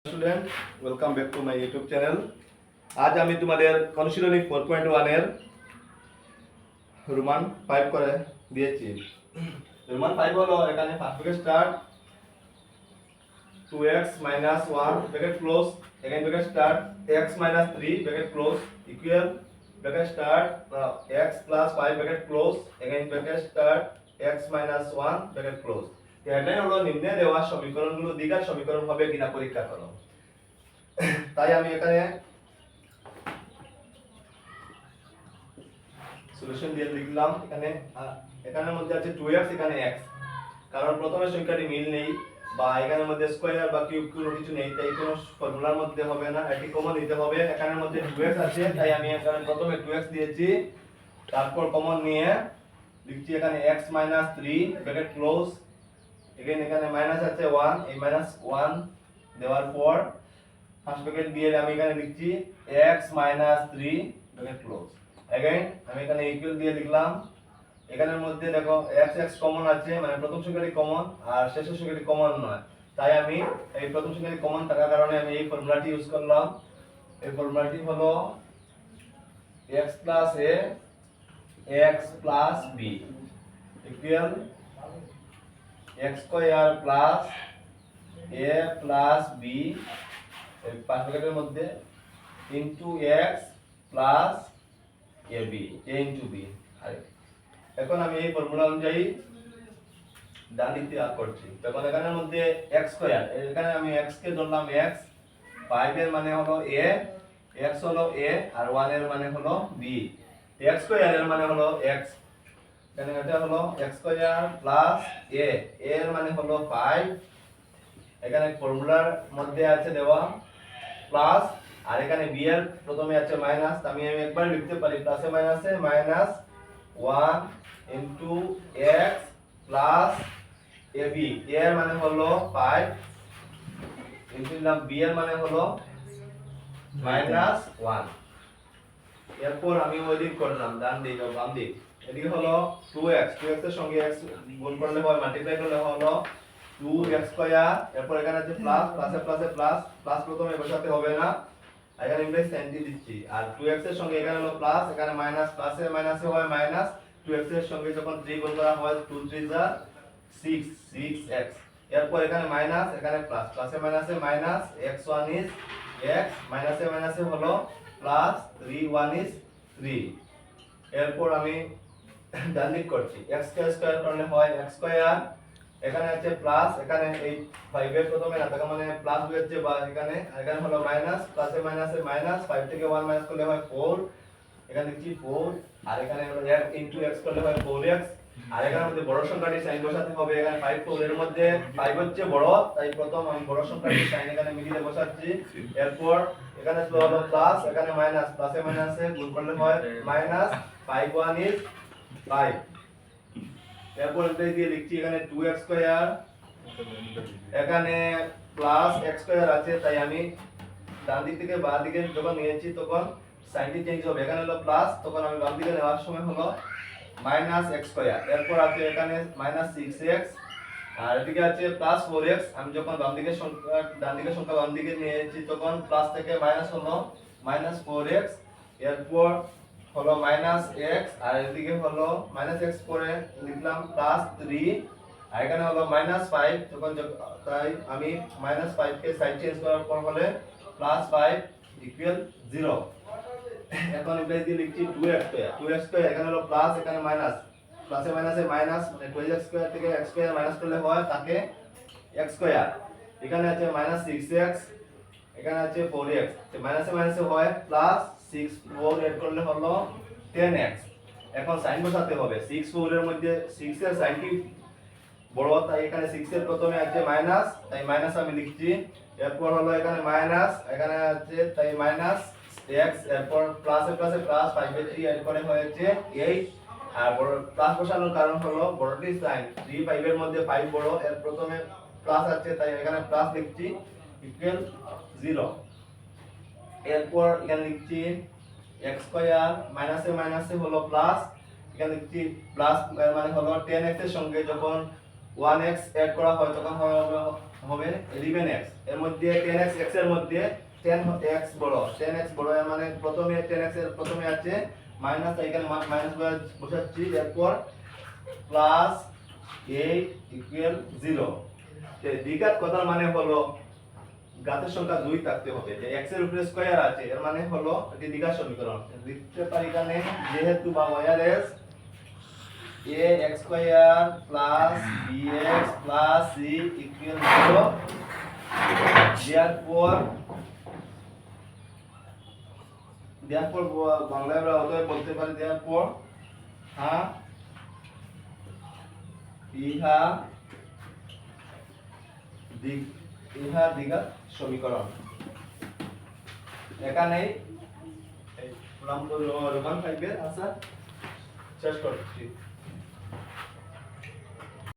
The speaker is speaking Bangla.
Student, welcome back to my YouTube channel. আজ আমি তোমাদের অনুশীলনী 4.1 এর রোমান 5 করে দিয়েছি। রোমান 5 হলো এখানে first bracket start 2x - 1 bracket close, এখানে bracket start x - 3 bracket close equal bracket start x + 5 bracket close, এখানে bracket start x - 1 bracket close. Headline হলো নিম্নে দেওয়া সমীকরণগুলো দ্বিঘাত সমীকরণ হবে কিনা পরীক্ষা করো। তাই আমি এখানে সলিউশন দিয়ে লিখলাম। এখানের মধ্যে আছে 2x, এখানে x, কারণ প্রথমে সংখ্যাটি মিল নেই বা এখানের মধ্যে স্কয়ার বা কিউব কোনো কিছু নেই, তাই কোনো ফর্মুলার মধ্যে হবে না, এটি কমন নিতে হবে। এখানের মধ্যে 2x আছে, তাই আমি এখানে প্রথমে 2x দিয়েছি, তারপর কমন নিয়ে লিখছি এখানে x - 3 ব্র্যাকেট ক্লোজ, এখানে মাইনাস আছে 1, এই -1 দেওয়ার পর ফার্স্ট ব্র্যাকেট দিয়ে আমি এখানে লিখছি x - 3 ব্র্যাকেট ক্লোজ। अगेन আমি এখানে ইকুয়াল দিয়ে লিখলাম। এখানের মধ্যে দেখো x x কমন আছে, মানে প্রথম সংখ্যাটি কমন আর শেষের সংখ্যাটি কমন নয়, তাই আমি এই প্রথম সংখ্যাটি কমন থাকার কারণে আমি এই ফর্মুলাটি ইউজ করলাম। এই ফর্মুলাটি হলো x + a x + b equal x square plus a plus b এই পাঁচ ব্র্যাকেটের মধ্যে into x plus ab a into b। এখন আমি এই ফর্মুলা অনুযায়ী ডান দিক দিয়ে আগ করছি। তখন এখানের মধ্যে x স্কয়ার, এখানে আমি x কে ধরলাম x, 5 এর মানে হলো a, x হলো a আর 1 এর মানে হলো b, x স্কয়ার এর মানে হলো x, এখানে এটা হলো x স্কয়ার প্লাস a, এর মানে হলো 5, এখানে ফর্মুলার মধ্যে আছে দেওয়া প্লাস, আর এখানে b এর প্রথমে আছে মাইনাস, আমি একবার লিখতে পারি প্লাসে মাইনাসে -1 ইনটু x প্লাস ab, এর মানে হলো 5 ইনটু দিলাম b এর মানে হলো -1। এরপর আমি ওই দিক করলাম ডান দিক ও বাম দিক, এদিকে হলো 2x, 2x এর সঙ্গে x গুণ করলে হয়, মাল্টিপ্লাই করলে হলো 2x স্কয়ার, এরপর এখানে আছে প্লাস, প্লাসে প্লাসে প্লাস, প্লাস প্রথমে বসাতে হবে না, এখানে ইংলিশ সাইন দিয়ে দিচ্ছি, আর 2x এর সঙ্গে এখানে হলো প্লাস, এখানে মাইনাস, প্লাসে মাইনাসে হয় মাইনাস, 2x এর সঙ্গে যখন 3 গুণ করা হয় 2 3 যা 6 6x, এরপর এখানে মাইনাস, এখানে প্লাস, প্লাসে মাইনাসে মাইনাস, x1 is x, মাইনাসে মাইনাসে হলো প্লাস, 3 1 is 3। এরপর আমি ডান দিক করছি, x স্কয়ার করলে হয় x স্কয়ার, এখানে আছে প্লাস, এখানে এই 5 এর প্রথমে না থাকা মানে প্লাস হচ্ছে, বা এখানে এখানে হলো মাইনাস, প্লাসে মাইনাসে মাইনাস, 5 থেকে 1 মাইনাস করলে হয় 4, এখানে লিখছি 4, আর এখানে হলো x ইনটু x করলে হয় 4x, আর এখানে মধ্যে বড় সংখ্যাটি সাইন বসাতে হবে, এখানে 5 4 এর মধ্যে 5 হচ্ছে বড়, তাই প্রথম আমি বড় সংখ্যাটি সাইন এখানে মিডিলে বসাচ্ছি। এরপর এখানে হলো প্লাস, এখানে মাইনাস, প্লাসে মাইনাসে গুণ করলে হয় মাইনাস, 5 1 is 5, এরপর এটা দিয়ে লিখছি এখানে 2x স্কয়ার, এখানে প্লাস x স্কয়ার আছে, তাই আমি ডান দিক থেকে বাম দিকে যখন নিয়েছি তখন সাইনটি চেঞ্জ হবে, এখানে হলো প্লাস, তখন আমি বাম দিকে নেওয়ার সময় হলো মাইনাস x স্কয়ার, এরপর আছে এখানে -6x, আর এদিকে আছে প্লাস 4x, আমি যখন বাম দিকে সংখ্যা ডান দিকে সংখ্যা বাম দিকে নিয়েছি তখন প্লাস থেকে মাইনাস হলো -4x, এরপর হলো -x, আর এদিকে হলো -x পরে লিখলাম +3, আর এখানে হলো -5, তখন তাই আমি -5 কে সাইড চেঞ্জ করার পর হলে +5 = 0। এখন এটা দিয়ে লিখছি 2x স্কয়ার, 2x স্কয়ার, এখানে হলো প্লাস, এখানে মাইনাস, প্লাসে মাইনাসে মাইনাস, মানে 2x স্কয়ার থেকে x স্কয়ার মাইনাস করলে হয় তাকে x স্কয়ার, এখানে আছে -6x, এখানে আছে 4x, মাইনাসে মাইনাসে হয় প্লাস, 6 4 এড করলে হলো 10x। এখন সাইন বসাতে হবে, 6 4 এর মধ্যে 6 এর সাইনটি বড়, তাই এখানে 6 এর প্রথমে আছে মাইনাস, তাই মাইনাস আমি লিখছি, এরপর হলো এখানে মাইনাস, এখানে আছে তাই মাইনাস x, এরপর প্লাসে প্লাসে প্লাস, 5 এর 3 এড করে হয়েছে 8, আর বড় প্লাস বসানোর কারণ হলো বড়টির সাইন 3 5 এর মধ্যে 5 বড়, এর প্রথমে প্লাস আছে তাই এখানে প্লাস লিখছি ইকুয়াল 0। এরপর এখানে লিখছি x স্কয়ার, মাইনাসে মাইনাসে হলো প্লাস, এখানে লিখছি প্লাস মানে হলো 10x এর সঙ্গে যখন 1x এড করা হয় তখন হবে হবে 11x এর মধ্যে 10x x এর মধ্যে 10x বড় 10x বড় এর মানে প্রথমে 10x এর প্রথমে আছে মাইনাস এখানে মাইনাস বসাচ্ছি এরপর প্লাস 8 ইকুয়াল 0 যে দ্বিঘাত কথার মানে হলো ঘাতের সংখ্যা 2 থাকতে হবে যে x এর উপরে স্কয়ার আছে এর মানে হলো এটি দ্বিঘাত সমীকরণ লিখতে পারি এখানে যেহেতু বা ওয়ারএস ax square plus bx plus c equal 0 therefore বাংলায় আমরা অতএব বলতে পারি therefore হ্যাঁ ইহা দ্বিঘাত সমীকরণ এখানে এই লম্ব রোমান থাকবে আচ্ছা শেষ করছি